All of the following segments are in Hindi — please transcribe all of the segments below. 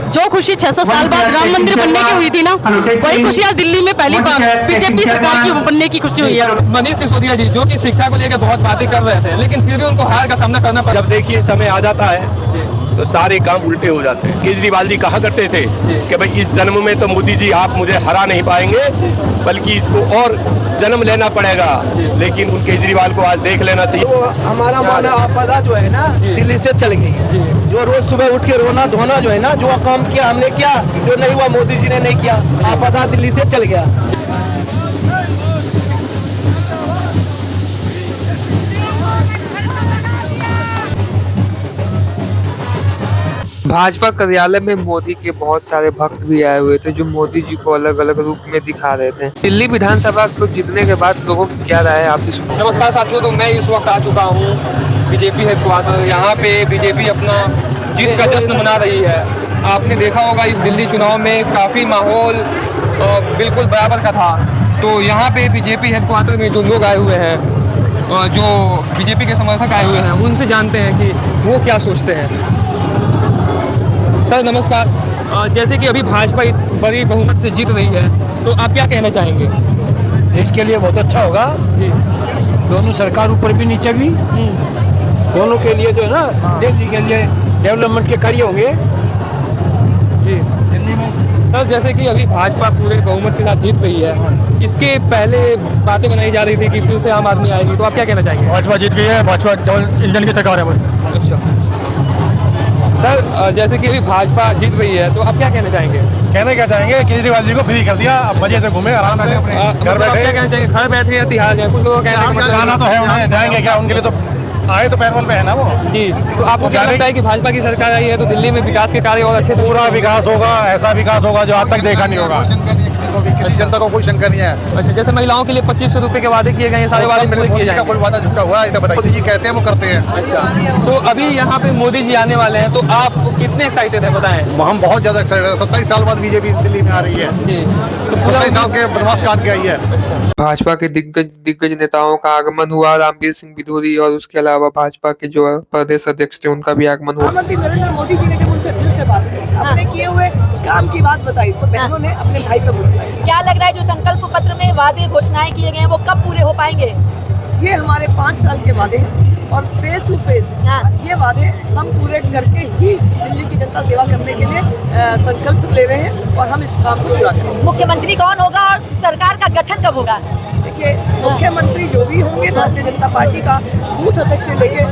जो खुशी 600 साल बाद राम मंदिर बनने की हुई थी ना, वही खुशी आज दिल्ली में पहली बार बीजेपी सरकार की बनने की खुशी हुई है। मनीष सिसोदिया जी जो कि शिक्षा को लेकर बहुत बातें कर रहे थे, लेकिन फिर भी उनको हार का सामना करना पड़ा। जब देखिए समय आ जाता है तो सारे काम उल्टे हो जाते हैं। केजरीवाल जी कहा करते थे कि भाई इस जन्म में तो मोदी जी आप मुझे हरा नहीं पाएंगे, बल्कि इसको और जन्म लेना पड़ेगा। लेकिन उन केजरीवाल को आज देख लेना चाहिए। तो हमारा माना आपदा जो है ना दिल्ली से चल गई। जो रोज सुबह उठ के रोना धोना जो है ना, जो काम किया हमने किया, जो नहीं हुआ मोदी जी ने नहीं किया, आपदा दिल्ली से चल गया। भाजपा कार्यालय में मोदी के बहुत सारे भक्त भी आए हुए थे, जो मोदी जी को अलग अलग रूप में दिखा रहे थे। दिल्ली विधानसभा को जीतने के बाद लोगों की क्या राय है, आप भी सुनो। नमस्कार साथियों, तो मैं इस वक्त आ चुका हूँ बीजेपी हेडक्वार्टर। यहाँ पे बीजेपी अपना जीत का जश्न मना रही है। आपने देखा होगा इस दिल्ली चुनाव में काफ़ी माहौल बिल्कुल बराबर का था। तो यहाँ पे बीजेपी हेडक्वार्टर में जो लोग आए हुए हैं, जो बीजेपी के समर्थक आए हुए हैं, उनसे जानते हैं कि वो क्या सोचते हैं। सर नमस्कार, जैसे कि अभी भाजपा बड़ी बहुमत से जीत रही है, तो आप क्या कहना चाहेंगे? देश के लिए बहुत अच्छा होगा। दोनों सरकार ऊपर भी नीचे भी, दोनों के लिए जो है ना, दिल्ली के लिए डेवलपमेंट के कार्य होंगे जी दिल्ली में। सर जैसे कि अभी भाजपा पूरे बहुमत के साथ जीत रही है, इसके पहले बातें बनाई जा रही थी कि फिर से आम आदमी आएगी, तो आप क्या कहना चाहेंगे? भाजपा जीत गई है, भाजपा इंडियन की सरकार है बस। अच्छा सर, जैसे कि अभी भाजपा जीत रही है, तो आप क्या कहना चाहेंगे? कहना क्या चाहेंगे, केजरीवाल जी को फ्री कर दिया, अब मजे से घूमे आराम से घर बैठे। क्या कहना चाहेंगे? घर बैठे या तिहाड़ जाए? कुछ लोग जाना तो है, उन्होंने जाएंगे क्या, उनके लिए तो आए तो पैरोल पे है ना वो जी। तो आपको क्या लगता है कि भाजपा की सरकार आई है तो दिल्ली में विकास के कार्य और अच्छे पूरा विकास होगा, ऐसा विकास होगा जो आज तक देखा नहीं होगा। किसी जनता को कोई शंका नहीं है। अच्छा, जैसे महिलाओं के लिए 2500 रुपए के वादे किए गए हैं, सारे वादे पूरे किए जाएंगे? कोई वादा झूठा हुआ है तो बताइए। मोदी जी कहते हैं वो करते हैं। अच्छा, तो अभी यहाँ पे मोदी जी आने वाले हैं, तो आप कितने एक्साइटेड हैं बताएं? हम बहुत ज्यादा एक्साइटेड हैं। 27 साल बाद बीजेपी दिल्ली में आ रही है जी। तो 27 साल के वनवास काट के आई है। भाजपा के दिग्गज नेताओं का आगमन हुआ। रामवीर सिंह बिधूरी और उसके अलावा भाजपा के जो प्रदेश अध्यक्ष थे, उनका भी आगमन हुआ। प्रधानमंत्री नरेंद्र मोदी जी ने जब उनसे दिल से बात की, अपने किए हुए काम की बात बताई, तो बहनों ने अपने भाई पे भरोसा किया। क्या लग रहा है जो संकल्प पत्र में वादे घोषणाएं किए गए हैं, वो कब पूरे हो पाएंगे? ये हमारे 5 साल के वादे हैं और फेस टू फेस ये वादे हम पूरे करके ही दिल्ली की जनता सेवा करने के लिए संकल्प ले रहे हैं और हम इस काम को पूरा करेंगे। मुख्यमंत्री कौन होगा और सरकार का गठन कब होगा? देखिए, मुख्यमंत्री जो भी होंगे भारतीय जनता पार्टी का बूथ अध्यक्ष से लेकर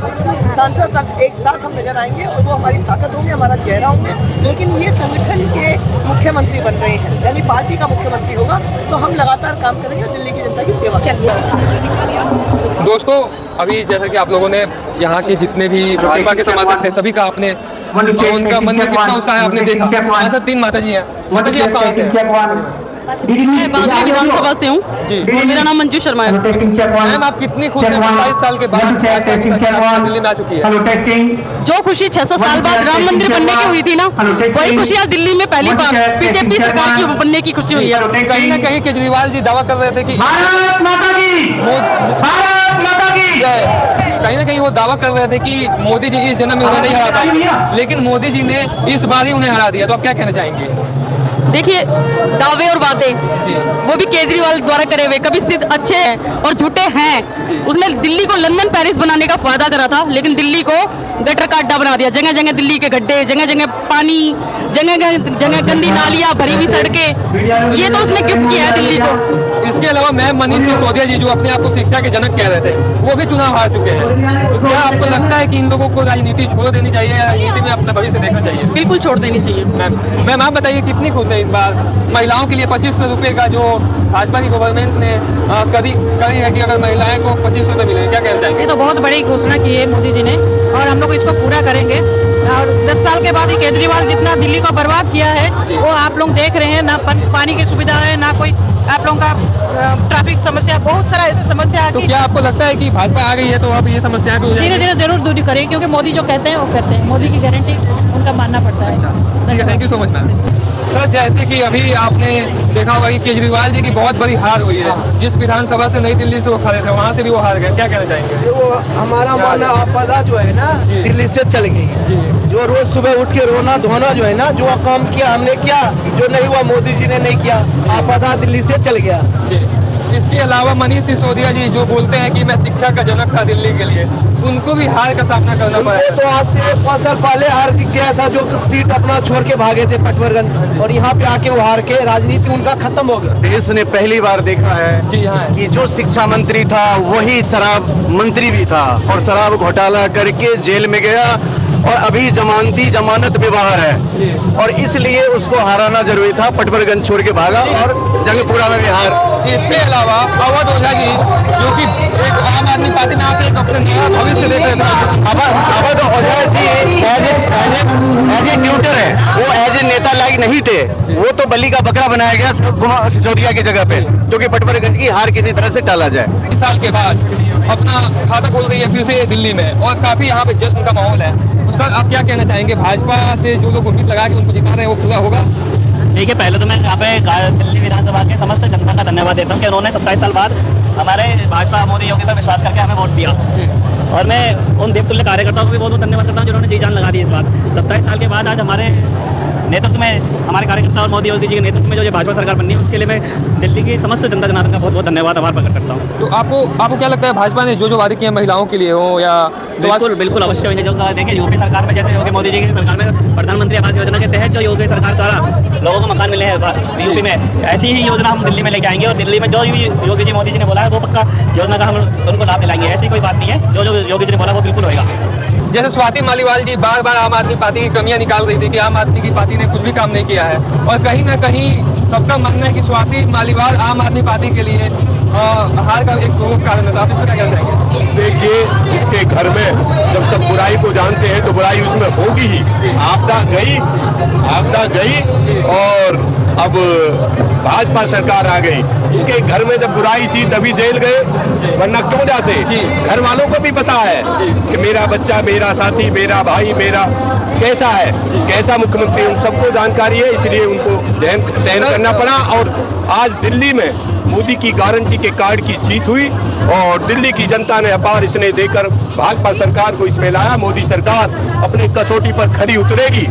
सांसद तक एक साथ हम नजर आएंगे और वो हमारी ताकत होंगे, हमारा चेहरा होंगे। लेकिन ये संगठन के मुख्यमंत्री बन रहे हैं, यानी पार्टी का मुख्यमंत्री होगा, तो हम लगातार काम करेंगे और दिल्ली की जनता की सेवा करेंगे। दोस्तों, अभी जैसा कि आप लोगों ने यहाँ के जितने भी भाजपा के समर्थक थे, सभी का आपने उनका मन में कितना उत्साह है आपने देखा। वहाँ से 3 माता जी हैं। माता जी आप कहाँ से हैं? मैं बांद्रा विधानसभा से हूँ और मेरा नाम मंजू शर्मा है। मैम आप कितनी खुश हैं 27 साल के बाद भाजपा की सरकार दिल्ली में आ चुकी है? जो खुशी 600 साल बाद राम मंदिर बनने की हुई थी ना, वही खुशी आज दिल्ली में पहली बार बीजेपी सरकार की बनने की खुशी हुई है। कहीं ना कहीं केजरीवाल जी दावा कर रहे थे कि भारत माता की, भारत माता की कहीं ना कहीं वो दावा कर रहे थे कि मोदी जी इस जन्म में उन्हें नहीं हरा पाएंगे, लेकिन मोदी जी ने इस बार ही उन्हें हरा दिया। तो आप क्या कहना चाहेंगे? देखिए, दावे और वादे वो भी केजरीवाल द्वारा करे हुए कभी सिद्ध अच्छे हैं और झूठे हैं। उसने दिल्ली को लंदन पेरिस बनाने का वादा करा था, लेकिन दिल्ली को गटर का अड्डा बना दिया। जगह जगह दिल्ली के गड्ढे, जगह जगह पानी, जगह जगह गंदी नालियां, भरी हुई सड़कें, ये तो उसने गिफ्ट किया है दिल्ली को। इसके अलावा मैम मनीष सिसोदिया जी जो अपने आप को शिक्षा के जनक कह रहे थे, वो भी चुनाव हार चुके हैं। तो क्या आपको लगता है कि इन लोगों को राजनीति छोड़ देनी चाहिए या राजनीति में अपना भविष्य देखना चाहिए? बिल्कुल छोड़ देनी चाहिए। मैम आप बताइए कितनी खुश है इस बार महिलाओं के लिए 2500 रुपये का जो भाजपा की गवर्नमेंट ने करी है कि अगर महिलाएं को 2500 रुपये मिले, क्या कहना चाहेंगे? ये तो बहुत बड़ी घोषणा की है मोदी जी ने और हम लोग इसको पूरा करेंगे। और 10 साल के बाद ही केजरीवाल जितना दिल्ली को बर्बाद किया है वो आप लोग देख रहे हैं। ना पानी की सुविधा है, ना कोई आप लोगों का ट्रैफिक समस्या, बहुत सारा ऐसी समस्या है। तो क्या आपको लगता है कि भाजपा आ गई है तो अब ये समस्याएं दूर हो जाएंगी? धीरे धीरे जरूर दूर करेंगे, क्योंकि मोदी जो कहते हैं वो करते हैं। मोदी की गारंटी उनका मानना पड़ता है। Thank you so much ma'am. Sir जैसे कि अभी आपने देखा होगा कि केजरीवाल जी की बहुत बड़ी हार हुई है। जिस विधानसभा से नई दिल्ली से वो खड़े थे, वहाँ से भी वो हार गए। क्या कहना चाहेंगे? वो हमारा माना आपदा जो है ना दिल्ली से चल गई। जो रोज सुबह उठ के रोना धोना जो है ना, जो काम किया हमने किया, जो नहीं हुआ मोदी जी ने नहीं किया, आपदा दिल्ली से चल गया। इसके अलावा मनीष सिसोदिया जी जो बोलते हैं कि मैं शिक्षा का जनक था दिल्ली के लिए, उनको भी हार का सामना करना पड़ा है। तो आज से 5 साल पहले हार दिख गया था, जो सीट अपना छोड़ के भागे थे पटवर्धन, और यहाँ पे आके वो हार के राजनीति उनका खत्म हो गया। देश ने पहली बार देखा है जी हाँ कि जो शिक्षा मंत्री था वही शराब मंत्री भी था, और शराब घोटाला करके जेल में गया, और अभी जमानत पे बाहर है, और इसलिए उसको हराना जरूरी था। पटवर्धन छोड़ के भागा और जंगपुरा में भी हार। इसके अलावा अवध ओझा जी जो कि एक आम आदमी पार्टी में आके एक अपने नया भविष्य देख रहे हैं। Awadh Ojha ji as a tutor है, वो एज ए नेता लायक नहीं थे, वो तो बलि का बकरा बनाया गया कुमार सिसोदिया की जगह पे, जो कि पटवर्धन की हार किसी तरह से टाला जाए। 20 साल के बाद अपना खाता खोल रही है फिर से दिल्ली में, और काफी यहाँ पे जश्न का माहौल है। तो सर आप क्या कहना चाहेंगे, भाजपा से जो लोग उम्मीद लगा के उनको जिता रहे हैं वो पूरा होगा? देखिए, पहले तो मैं यहाँ पे दिल्ली विधानसभा के समस्त जनता का धन्यवाद देता हूँ कि उन्होंने 27 साल बाद हमारे भाजपा मोदी योगी पर विश्वास करके हमें वोट दिया, और मैं उन देवतुल्य कार्यकर्ताओं को भी बहुत बहुत धन्यवाद करता हूँ जिन्होंने जी जान लगा दी इस बार। 27 साल के बाद आज हमारे नेतृत्व में, हमारे कार्यकर्ता और मोदी योगी जी के नेतृत्व में जो भाजपा सरकार बननी है, उसके लिए मैं दिल्ली की समस्त जनता जनार्दन का बहुत बहुत धन्यवाद आभार प्रकट करता हूँ। तो आपको क्या लगता है भाजपा ने जो वादे किए महिलाओं के लिए हो या बिल्कुल अवश्य होंगे। जो देखिए यूपी सरकार में, जैसे योगी मोदी जी की सरकार में प्रधानमंत्री आवास योजना के तहत जो योगी सरकार द्वारा लोगों को मकान मिले हैं यूपी में, ऐसी ही योजना हम दिल्ली में लेके आएंगे, और दिल्ली में जो योगी जी मोदी जी ने बोला है वो पक्का योजना का हम उनको लाभ दिलाएंगे। ऐसी कोई बात नहीं है, जो योगी जी ने बोला वो बिल्कुल होगा। जैसे स्वाति मालीवाल जी बार बार आम आदमी पार्टी की कमियां निकाल रही थी कि आम आदमी की पार्टी ने कुछ भी काम नहीं किया है, और कहीं ना कहीं सबका मानना है कि स्वाति मालीवाल आम आदमी पार्टी के लिए हार का एक प्रमुख कारण था। आप इस पर क्या कहना चाहेंगे? देखिए, इसके घर में जब सब बुराई को जानते हैं तो बुराई उसमें होगी ही। आपदा गई और अब भाजपा सरकार आ गई। उनके घर में जब बुराई थी तभी जेल गए, वरना क्यों जाते? घर वालों को भी पता है कि मेरा बच्चा, मेरा साथी, मेरा भाई, मेरा कैसा है, कैसा मुख्यमंत्री, उन सबको जानकारी है, इसलिए उनको सहन करना पड़ा। और आज दिल्ली में मोदी की गारंटी के कार्ड की जीत हुई, और दिल्ली की जनता ने अपार स्नेह देकर भाजपा सरकार को इसमें लाया। मोदी सरकार अपनी कसौटी पर खरी उतरेगी,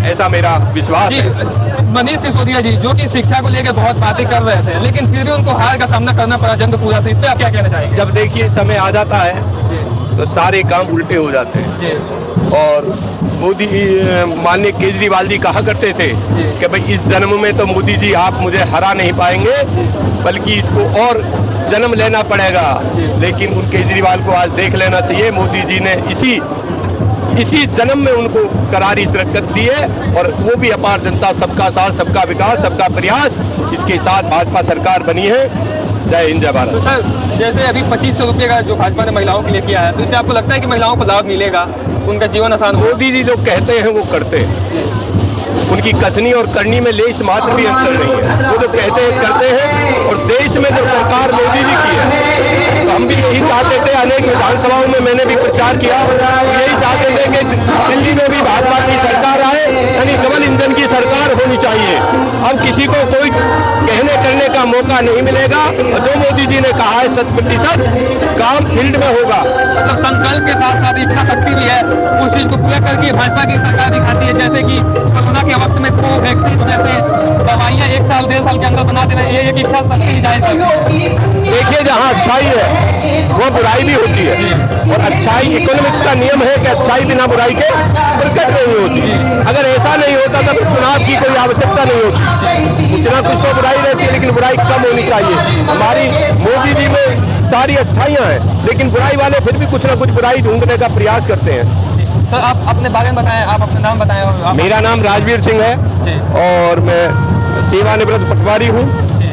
ऐसा मेरा विश्वास है। मनीष सिसोदिया जी जो कि शिक्षा को लेकर बहुत बातें कर रहे थे, लेकिन फिर भी उनको हार का सामना करना पड़ा जंगपुरा से, इस पर आप क्या कहना चाहेंगे? जब देखिए समय आ जाता है तो सारे काम उल्टे हो जाते हैं, और मोदी माननीय केजरीवाल जी कहा करते थे कि भाई इस जन्म में तो मोदी जी आप मुझे हरा नहीं पाएंगे, बल्कि इसको और जन्म लेना पड़ेगा। लेकिन उन केजरीवाल को आज देख लेना चाहिए, मोदी जी ने इसी जन्म में उनको करारी शिरकत दी है, और वो भी अपार जनता, सबका साथ, सबका विकास, सबका प्रयास, इसके साथ भाजपा सरकार बनी है। जय हिंद, जय भारत। तो सर जैसे अभी 2500 रुपये का जो भाजपा ने महिलाओं के लिए किया है, तो इससे आपको लगता है कि महिलाओं को लाभ मिलेगा, उनका जीवन आसान होगा? मोदी जी जो कहते हैं वो करते हैं, उनकी कथनी और करनी में लेश मात्र भी अंतर नहीं है। वो जो कहते हैं करते हैं, और देश में जो सरकार मोदी जी की है, तो हम भी यही चाहते थे। अनेक विधानसभाओं में मैंने भी प्रचार किया, यही चाहते थे कि दिल्ली में भी भाजपा की सरकार आए, यानी डबल इंजन की सरकार होनी चाहिए। अब किसी को कोई कहने करने का मौका नहीं मिलेगा, और जो मोदी जी ने कहा है 100% काम फील्ड में होगा। मतलब संकल्प के साथ साथ इच्छा शक्ति भी है, उस चीज को पूरा करके भाजपा की सरकार दिखाती है। जैसे कि कोरोना के वक्त में कोवैक्सीन जैसे दवाइयाँ 1 साल 1.5 साल के अंदर बनाते रहे, ये एक इच्छा शक्ति ही जाहिर करती है। देखिए, जहाँ अच्छाई है वो बुराई भी होती है, और अच्छाई, इकोनॉमिक्स का नियम है कि अच्छाई बिना बुराई के प्रकट नहीं होती। अगर ऐसा नहीं होता तब चुनाव की कोई आवश्यकता नहीं होती। कुछ ना कुछ तो बुराई रहती है, लेकिन बुराई कम होनी चाहिए। हमारी मोदी जी में सारी अच्छाइयाँ हैं, लेकिन बुराई वाले फिर भी कुछ ना कुछ बुराई ढूंढने का प्रयास करते हैं। सर आप अपने बारे में बताएं, आप अपना नाम बताएं। और मेरा नाम राजवीर सिंह है, और मैं सेवानिवृत्त पटवारी हूँ,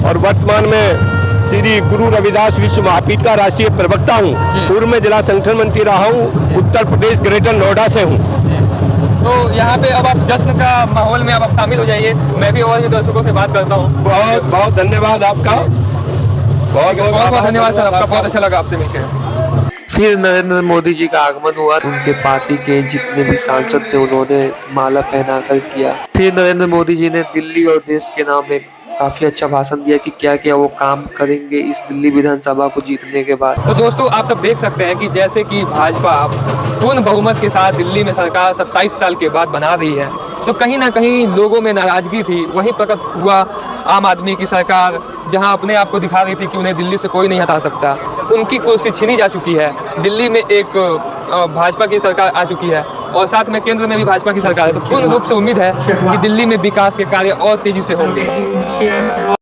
और वर्तमान में श्री गुरु रविदास विश्व महापीठ का राष्ट्रीय प्रवक्ता हूँ। पूर्व में जिला संगठन मंत्री रहा हूँ, उत्तर प्रदेश ग्रेटर नोएडा से हूँ। तो यहाँ पे अब आप जश्न का माहौल में आप शामिल हो जाइए। मैं भी और भी दर्शकों से बात करता हूँ। बहुत बहुत धन्यवाद आपका, बहुत बहुत धन्यवाद सर आपका, बहुत अच्छा लगा आपसे मिलकर। फिर नरेंद्र मोदी जी का आगमन हुआ, उनके पार्टी के जितने भी सांसद थे उन्होंने माला पहनाकर किया। फिर नरेंद्र मोदी जी ने दिल्ली और देश के नाम एक काफी अच्छा भाषण दिया कि क्या क्या वो काम करेंगे इस दिल्ली विधानसभा को जीतने के बाद। तो दोस्तों आप सब देख सकते हैं कि जैसे कि भाजपा पूर्ण बहुमत के साथ दिल्ली में सरकार 27 साल के बाद बना रही है, तो कहीं ना कहीं लोगों में नाराजगी थी, वहीं प्रकट हुआ आम आदमी की सरकार जहां अपने आप को दिखा रही थी कि उन्हें दिल्ली से कोई नहीं हटा सकता। उनकी कुर्सी छीनी जा चुकी है, दिल्ली में एक भाजपा की सरकार आ चुकी है और साथ में केंद्र में भी भाजपा की सरकार है। तो पूर्ण रूप से उम्मीद है कि दिल्ली में विकास के कार्य और तेजी से होंगे।